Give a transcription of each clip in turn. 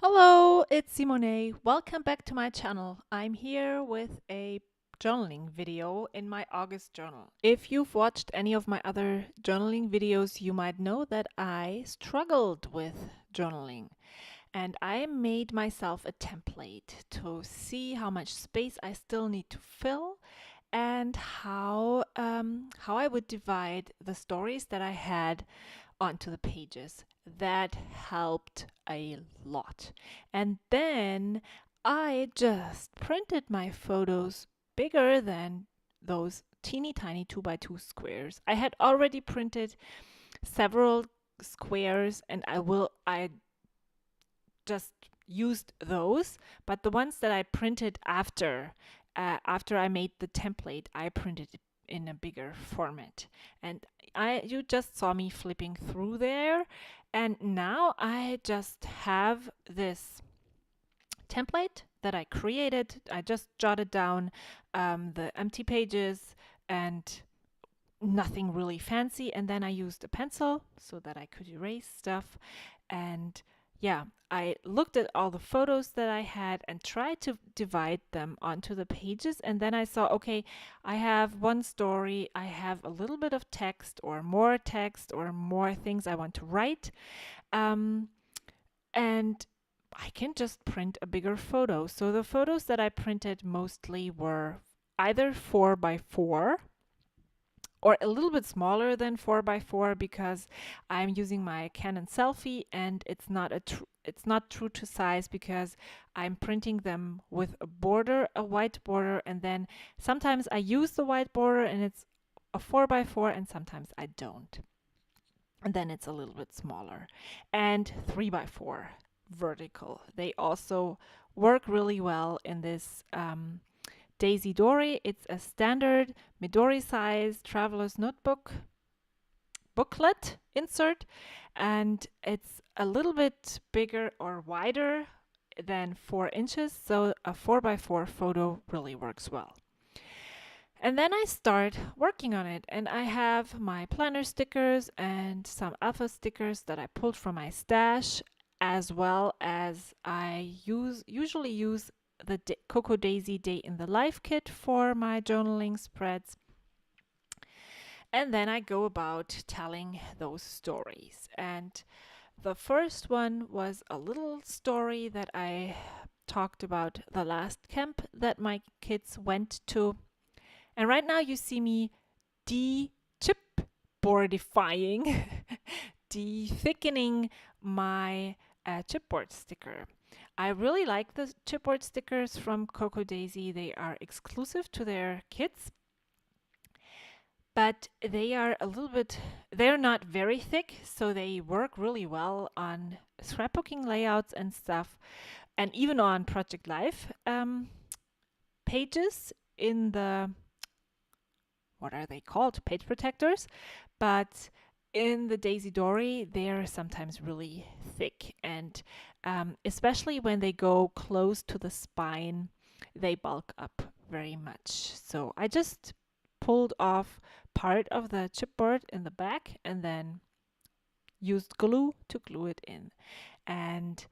Hello, it's Simone. Welcome back to my channel. I'm here with a journaling video in my August journal. If you've watched any of my other journaling videos, you might know that I struggled with journaling and I made myself a template to see how much space I still need to fill and how I would divide the stories that I had onto the pages. That helped a lot. And then I just printed my photos bigger than those teeny tiny 2 by 2 squares. I had already printed several squares and I just used those, but the ones that I printed after I made the template, I printed it in a bigger format. And you just saw me flipping through there, and now I just have this template that I created. I just jotted down the empty pages and nothing really fancy, and then I used a pencil so that I could erase stuff. And yeah, I looked at all the photos that I had and tried to divide them onto the pages, and then I saw, okay, I have one story, I have a little bit of text or more things I want to write, and I can just print a bigger photo. So the photos that I printed mostly were either 4 by 4 or a little bit smaller than 4 by 4 because I'm using my Canon selfie and it's not true to size because I'm printing them with a white border, and then sometimes I use the white border and it's a 4 by 4 and sometimes I don't. And then it's a little bit smaller. And 3 by 4 vertical. They also work really well in this Daisy Dori. It's a standard Midori size traveler's notebook booklet insert, and it's a little bit bigger or wider than 4 inches, so a 4 by 4 photo really works well. And then I start working on it, and I have my planner stickers and some alpha stickers that I pulled from my stash, as well as I usually use the Coco Daisy Day in the Life kit for my journaling spreads. And then I go about telling those stories. And the first one was a little story that I talked about the last camp that my kids went to. And right now you see me de-chipboardifying, de-thickening my chipboard sticker. I really like the chipboard stickers from Coco Daisy. They are exclusive to their kits, but they're not very thick, so they work really well on scrapbooking layouts and stuff, and even on Project Life pages in the, what are they called? Page protectors. But in the Daisy Dori, they're sometimes really thick, and especially when they go close to the spine, they bulk up very much. So I just pulled off part of the chipboard in the back and then used glue to glue it in. And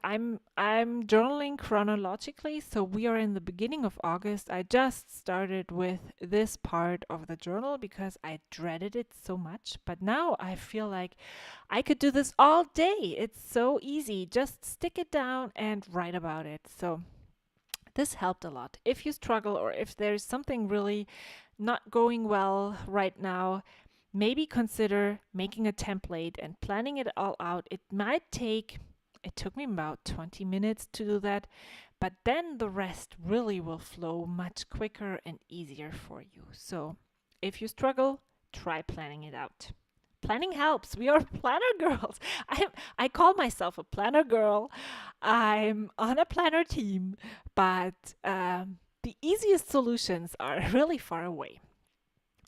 I'm journaling chronologically, so we are in the beginning of August. I just started with this part of the journal because I dreaded it so much, but now I feel like I could do this all day. It's so easy. Just stick it down and write about it. So this helped a lot. If you struggle or if there's something really not going well right now, maybe consider making a template and planning it all out. It took me about 20 minutes to do that, but then the rest really will flow much quicker and easier for you. So if you struggle, try planning it out. Planning helps. We are planner girls. I call myself a planner girl. I'm on a planner team, but the easiest solutions are really far away.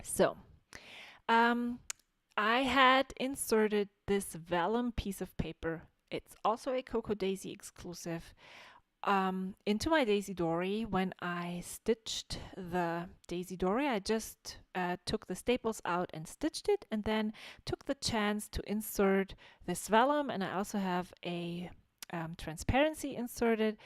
So I had inserted this vellum piece of paper. It's also a Coco Daisy exclusive into my Daisy Dori. When I stitched the Daisy Dori, I just took the staples out and stitched it, and then took the chance to insert this vellum, and I also have a transparency inserted.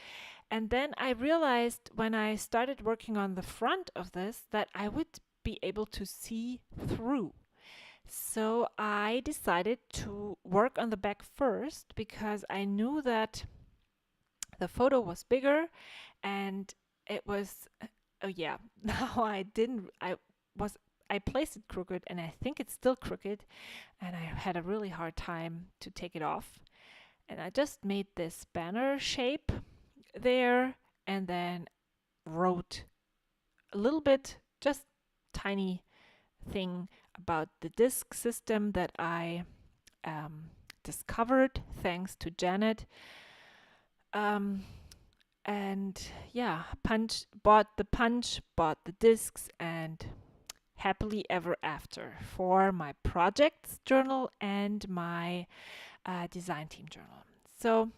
And then I realized when I started working on the front of this that I would be able to see through. So I decided to work on the back first because I knew that the photo was bigger and it was oh yeah. Now I placed it crooked, and I think it's still crooked, and I had a really hard time to take it off. And I just made this banner shape there, and then wrote a little bit, just tiny thing about the disk system that I discovered thanks to Janet. Um, and yeah, bought the discs, and happily ever after for my projects journal and my design team journal. So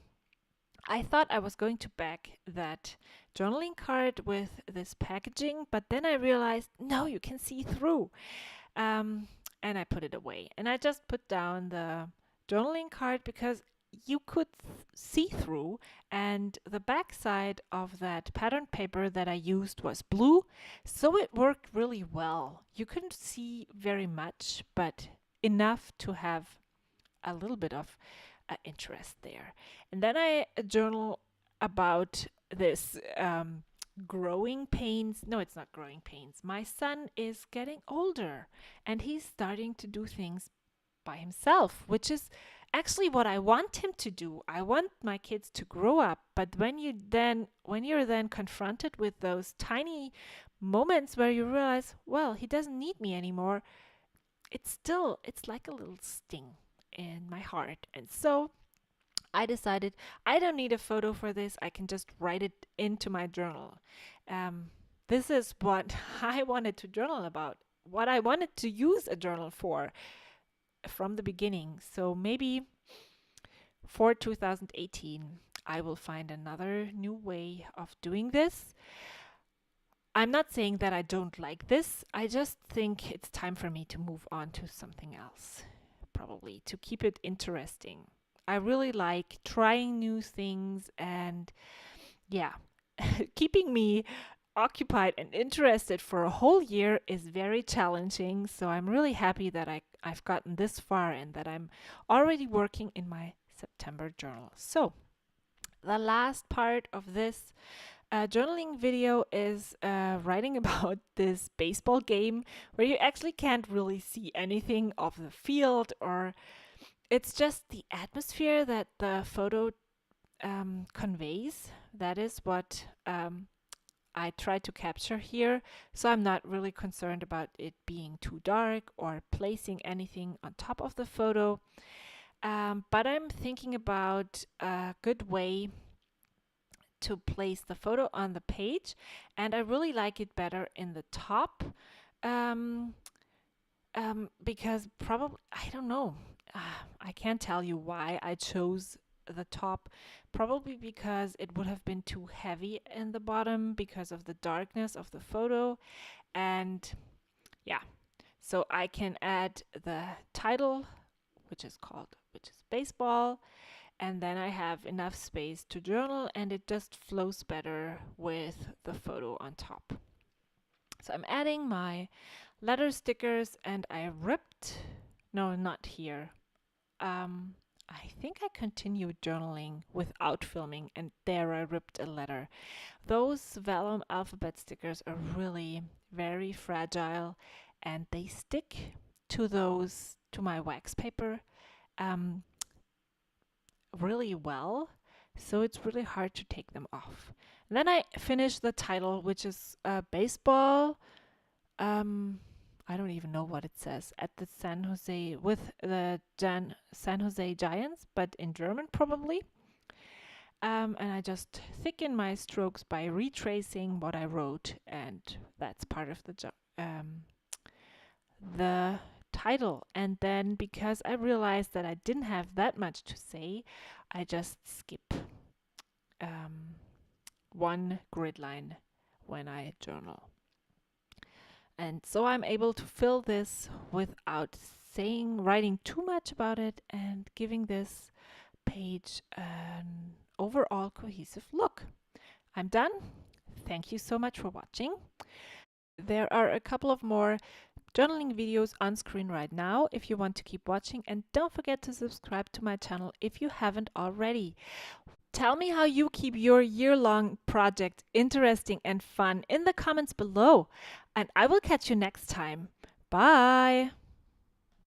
I thought I was going to back that journaling card with this packaging, but then I realized, no, you can see through. And I put it away. And I just put down the journaling card because you could see through, and the back side of that pattern paper that I used was blue, so it worked really well. You couldn't see very much, but enough to have a little bit of interest there. And then I journal about this growing pains. No, it's not growing pains. My son is getting older and he's starting to do things by himself, which is actually what I want him to do. I want my kids to grow up, but when you're then confronted with those tiny moments where you realize, well, he doesn't need me anymore, it's like a little sting in my heart. And so I decided I don't need a photo for this. I can just write it into my journal. This is what I wanted to journal about, what I wanted to use a journal for from the beginning. So maybe for 2018, I will find another new way of doing this. I'm not saying that I don't like this. I just think it's time for me to move on to something else, probably to keep it interesting. I really like trying new things, and yeah, keeping me occupied and interested for a whole year is very challenging. So I'm really happy that I've gotten this far and that I'm already working in my September journal. So the last part of this journaling video is writing about this baseball game where you actually can't really see anything of the field, or it's just the atmosphere that the photo conveys. That is what I try to capture here. So I'm not really concerned about it being too dark or placing anything on top of the photo. But I'm thinking about a good way to place the photo on the page, and I really like it better in the top um, because probably, I don't know, I can't tell you why I chose the top. Probably because it would have been too heavy in the bottom because of the darkness of the photo. And yeah, so I can add the title, which is baseball, and then I have enough space to journal, and it just flows better with the photo on top. So I'm adding my letter stickers, and I ripped, no, not here. I think I continued journaling without filming, and there I ripped a letter. Those vellum alphabet stickers are really very fragile, and they stick to my wax paper really well, so it's really hard to take them off. And then I finished the title, which is baseball. I don't even know what it says, at the San Jose, with the San Jose Giants, but in German probably. And I just thicken my strokes by retracing what I wrote, and that's part of the title. And then because I realized that I didn't have that much to say, I just skip one grid line when I journal. And so I'm able to fill this without writing too much about it and giving this page an overall cohesive look. I'm done. Thank you so much for watching. There are a couple of more journaling videos on screen right now if you want to keep watching, and don't forget to subscribe to my channel if you haven't already. Tell me how you keep your year-long project interesting and fun in the comments below, and I will catch you next time. Bye!